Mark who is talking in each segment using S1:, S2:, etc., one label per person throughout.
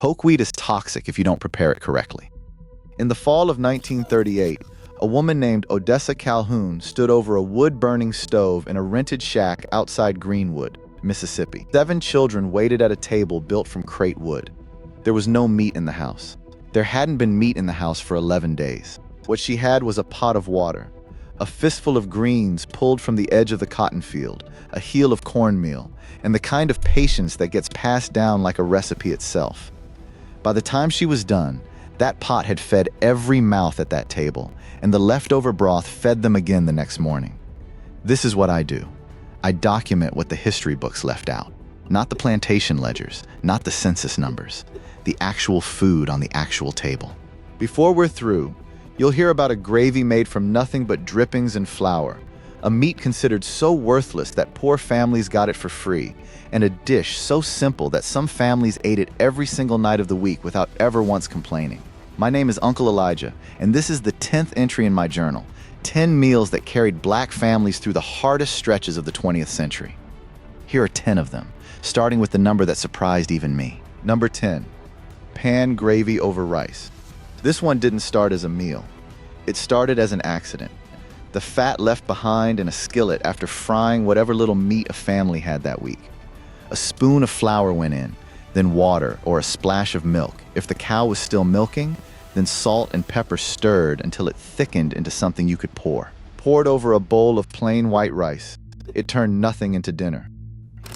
S1: Pokeweed is toxic if you don't prepare it correctly. In the fall of 1938, a woman named Odessa Calhoun stood over a wood-burning stove in a rented shack outside Greenwood, Mississippi. 7 children waited at a table built from crate wood. There was no meat in the house. There hadn't been meat in the house for 11 days. What she had was a pot of water, a fistful of greens pulled from the edge of the cotton field, a heel of cornmeal, and the kind of patience that gets passed down like a recipe itself. By the time she was done, that pot had fed every mouth at that table, and the leftover broth fed them again the next morning. This is what I do. I document what the history books left out. Not the plantation ledgers, not the census numbers, the actual food on the actual table. Before we're through, you'll hear about a gravy made from nothing but drippings and flour, a meat considered so worthless that poor families got it for free, and a dish so simple that some families ate it every single night of the week without ever once complaining. My name is Uncle Elijah, and this is the 10th entry in my journal, 10 meals that carried black families through the hardest stretches of the 20th century. Here are 10 of them, starting with the number that surprised even me. Number 10, pan gravy over rice. This one didn't start as a meal. It started as an accident. The fat left behind in a skillet after frying whatever little meat a family had that week. A spoon of flour went in, then water or a splash of milk. If the cow was still milking, then salt and pepper stirred until it thickened into something you could pour. Poured over a bowl of plain white rice, it turned nothing into dinner.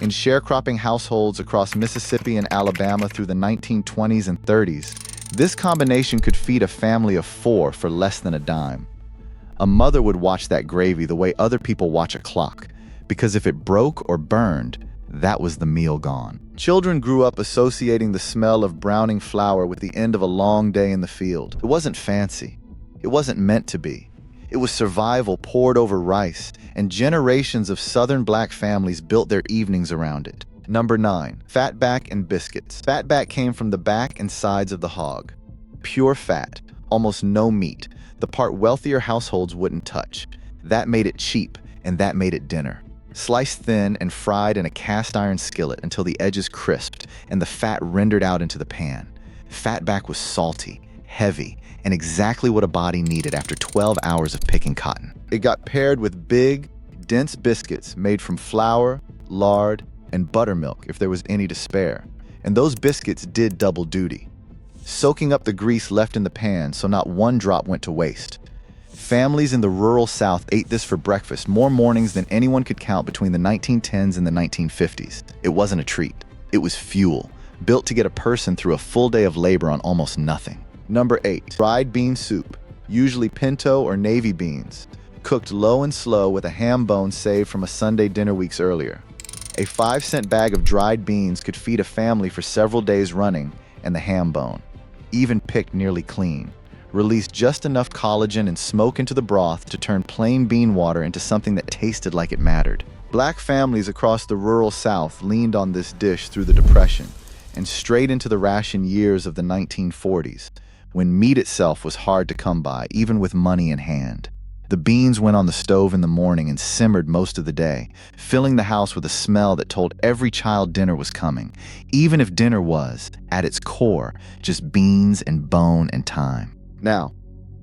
S1: In sharecropping households across Mississippi and Alabama through the 1920s and 30s, this combination could feed a family of 4 for less than a dime. A mother would watch that gravy the way other people watch a clock, because if it broke or burned, that was the meal gone. Children grew up associating the smell of browning flour with the end of a long day in the field. It wasn't fancy. It wasn't meant to be. It was survival poured over rice, and generations of Southern black families built their evenings around it. Number 9, fatback and biscuits. Fatback came from the back and sides of the hog. Pure fat, almost no meat, the part wealthier households wouldn't touch. That made it cheap, and that made it dinner. Sliced thin and fried in a cast iron skillet until the edges crisped and the fat rendered out into the pan. Fatback was salty, heavy, and exactly what a body needed after 12 hours of picking cotton. It got paired with big, dense biscuits made from flour, lard, and buttermilk if there was any to spare. And those biscuits did double duty, soaking up the grease left in the pan so not one drop went to waste. Families in the rural South ate this for breakfast more mornings than anyone could count between the 1910s and the 1950s. It wasn't a treat. It was fuel, built to get a person through a full day of labor on almost nothing. Number 8, dried bean soup, usually pinto or navy beans, cooked low and slow with a ham bone saved from a Sunday dinner weeks earlier. A 5-cent bag of dried beans could feed a family for several days running, and the ham bone, even picked nearly clean, released just enough collagen and smoke into the broth to turn plain bean water into something that tasted like it mattered. Black families across the rural South leaned on this dish through the Depression and straight into the ration years of the 1940s, when meat itself was hard to come by, even with money in hand. The beans went on the stove in the morning and simmered most of the day, filling the house with a smell that told every child dinner was coming, even if dinner was, at its core, just beans and bone and time. Now,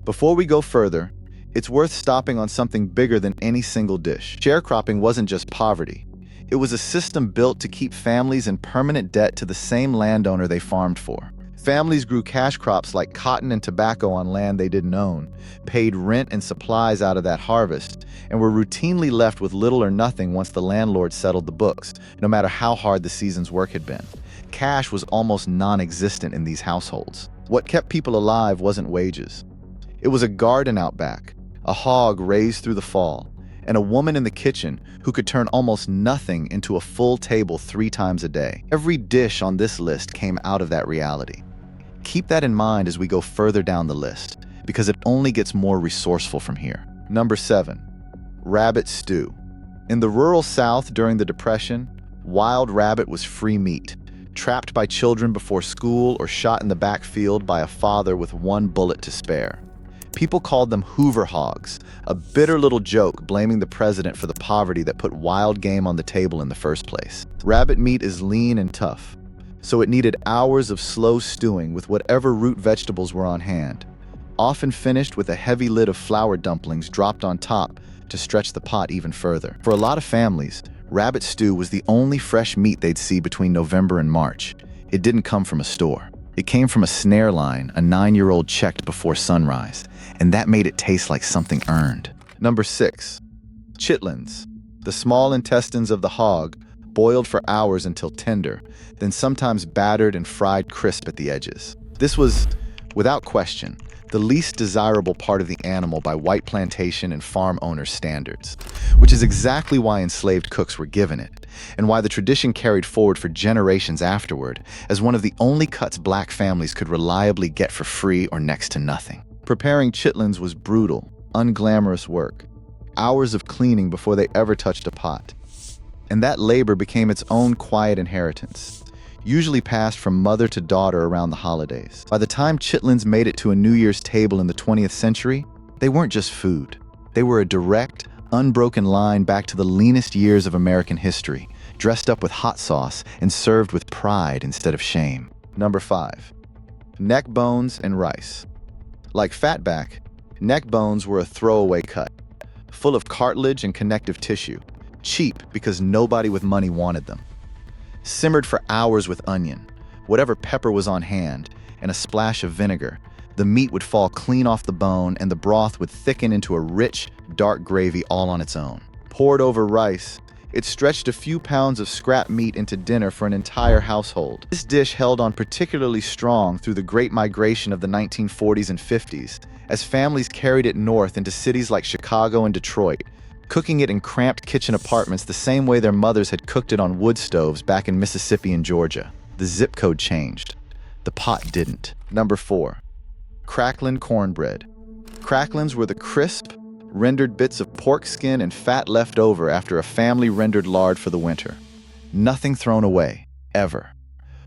S1: before we go further, it's worth stopping on something bigger than any single dish. Sharecropping wasn't just poverty. It was a system built to keep families in permanent debt to the same landowner they farmed for. Families grew cash crops like cotton and tobacco on land they didn't own, paid rent and supplies out of that harvest, and were routinely left with little or nothing once the landlord settled the books, no matter how hard the season's work had been. Cash was almost non-existent in these households. What kept people alive wasn't wages. It was a garden out back, a hog raised through the fall, and a woman in the kitchen who could turn almost nothing into a full table 3 times a day. Every dish on this list came out of that reality. Keep that in mind as we go further down the list, because it only gets more resourceful from here. Number 7, rabbit stew. In the rural South during the Depression, wild rabbit was free meat, trapped by children before school or shot in the backfield by a father with 1 bullet to spare. People called them Hoover hogs, a bitter little joke blaming the president for the poverty that put wild game on the table in the first place. Rabbit meat is lean and tough, so it needed hours of slow stewing with whatever root vegetables were on hand, often finished with a heavy lid of flour dumplings dropped on top to stretch the pot even further. For a lot of families, rabbit stew was the only fresh meat they'd see between November and March. It didn't come from a store. It came from a snare line a 9-year-old checked before sunrise, and that made it taste like something earned. Number 6. Chitlins, the small intestines of the hog, boiled for hours until tender, then sometimes battered and fried crisp at the edges. This was, without question, the least desirable part of the animal by white plantation and farm owners' standards, which is exactly why enslaved cooks were given it, and why the tradition carried forward for generations afterward as one of the only cuts black families could reliably get for free or next to nothing. Preparing chitlins was brutal, unglamorous work, hours of cleaning before they ever touched a pot. And that labor became its own quiet inheritance, usually passed from mother to daughter around the holidays. By the time chitlins made it to a New Year's table in the 20th century, they weren't just food. They were a direct, unbroken line back to the leanest years of American history, dressed up with hot sauce and served with pride instead of shame. Number 5. Neck bones and rice. Like fatback, neck bones were a throwaway cut, full of cartilage and connective tissue, cheap because nobody with money wanted them. Simmered for hours with onion, whatever pepper was on hand, and a splash of vinegar, the meat would fall clean off the bone and the broth would thicken into a rich, dark gravy all on its own. Poured over rice, it stretched a few pounds of scrap meat into dinner for an entire household. This dish held on particularly strong through the Great Migration of the 1940s and 50s, as families carried it north into cities like Chicago and Detroit, cooking it in cramped kitchen apartments the same way their mothers had cooked it on wood stoves back in Mississippi and Georgia. The zip code changed. The pot didn't. Number 4. Cracklin cornbread. Cracklins were the crisp, rendered bits of pork skin and fat left over after a family rendered lard for the winter. Nothing thrown away, ever.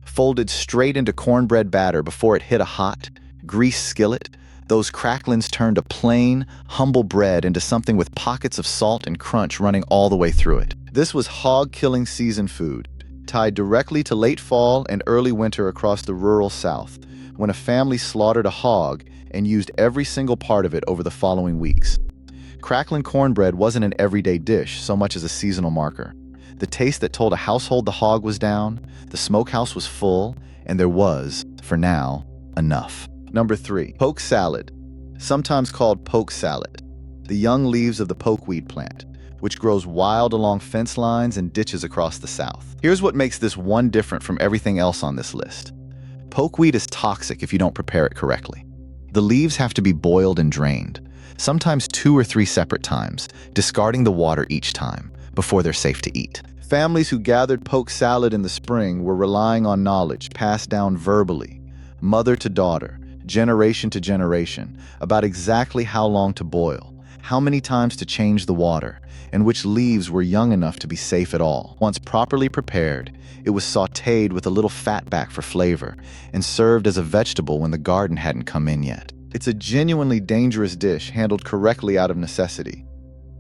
S1: Folded straight into cornbread batter before it hit a hot, greased skillet, those cracklins turned a plain, humble bread into something with pockets of salt and crunch running all the way through it. This was hog-killing season food, tied directly to late fall and early winter across the rural South, when a family slaughtered a hog and used every single part of it over the following weeks. Cracklin cornbread wasn't an everyday dish so much as a seasonal marker. The taste that told a household the hog was down, the smokehouse was full, and there was, for now, enough. Number 3. Poke salad, sometimes called poke salad, the young leaves of the pokeweed plant, which grows wild along fence lines and ditches across the South. Here's what makes this one different from everything else on this list. Pokeweed is toxic if you don't prepare it correctly. The leaves have to be boiled and drained, sometimes 2 or 3 separate times, discarding the water each time, before they're safe to eat. Families who gathered poke salad in the spring were relying on knowledge passed down verbally, mother to daughter, generation to generation, about exactly how long to boil, how many times to change the water, and which leaves were young enough to be safe at all. Once properly prepared, it was sautéed with a little fatback for flavor, and served as a vegetable when the garden hadn't come in yet. It's a genuinely dangerous dish handled correctly out of necessity,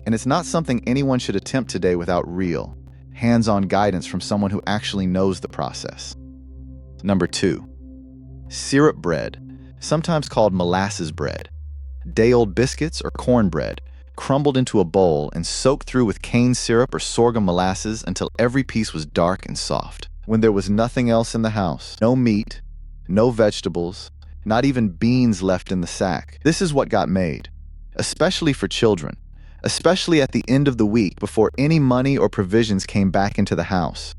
S1: and it's not something anyone should attempt today without real, hands-on guidance from someone who actually knows the process. Number 2. Syrup bread, sometimes called molasses bread. Day-old biscuits or cornbread, crumbled into a bowl and soaked through with cane syrup or sorghum molasses until every piece was dark and soft. When there was nothing else in the house, no meat, no vegetables, not even beans left in the sack, this is what got made, especially for children, especially at the end of the week before any money or provisions came back into the house.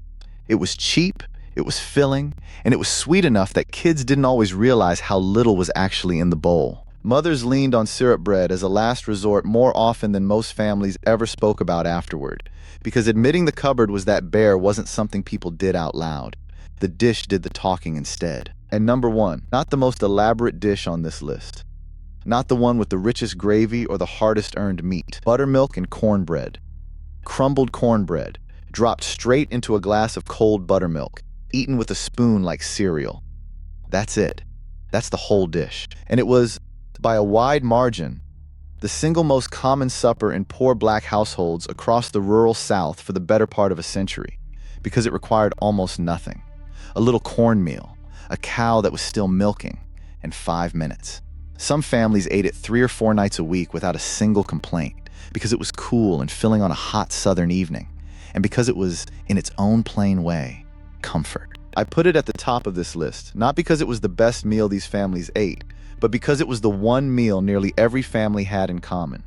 S1: It was cheap, it was filling, and it was sweet enough that kids didn't always realize how little was actually in the bowl. Mothers leaned on syrup bread as a last resort more often than most families ever spoke about afterward, because admitting the cupboard was that bare wasn't something people did out loud. The dish did the talking instead. And number 1, not the most elaborate dish on this list. Not the one with the richest gravy or the hardest earned meat. Buttermilk and cornbread. Crumbled cornbread, dropped straight into a glass of cold buttermilk, eaten with a spoon like cereal. That's it. That's the whole dish. And it was, by a wide margin, the single most common supper in poor black households across the rural South for the better part of a century, because it required almost nothing. a little cornmeal, a cow that was still milking, and 5 minutes. Some families ate it 3 or 4 nights a week without a single complaint because it was cool and filling on a hot southern evening, and because it was, in its own plain way, comfort. I put it at the top of this list, not because it was the best meal these families ate, but because it was the one meal nearly every family had in common.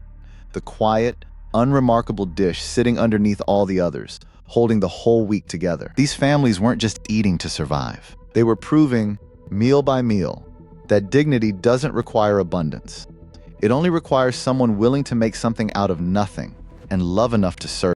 S1: The quiet, unremarkable dish sitting underneath all the others, holding the whole week together. These families weren't just eating to survive. They were proving, meal by meal, that dignity doesn't require abundance. It only requires someone willing to make something out of nothing and love enough to serve.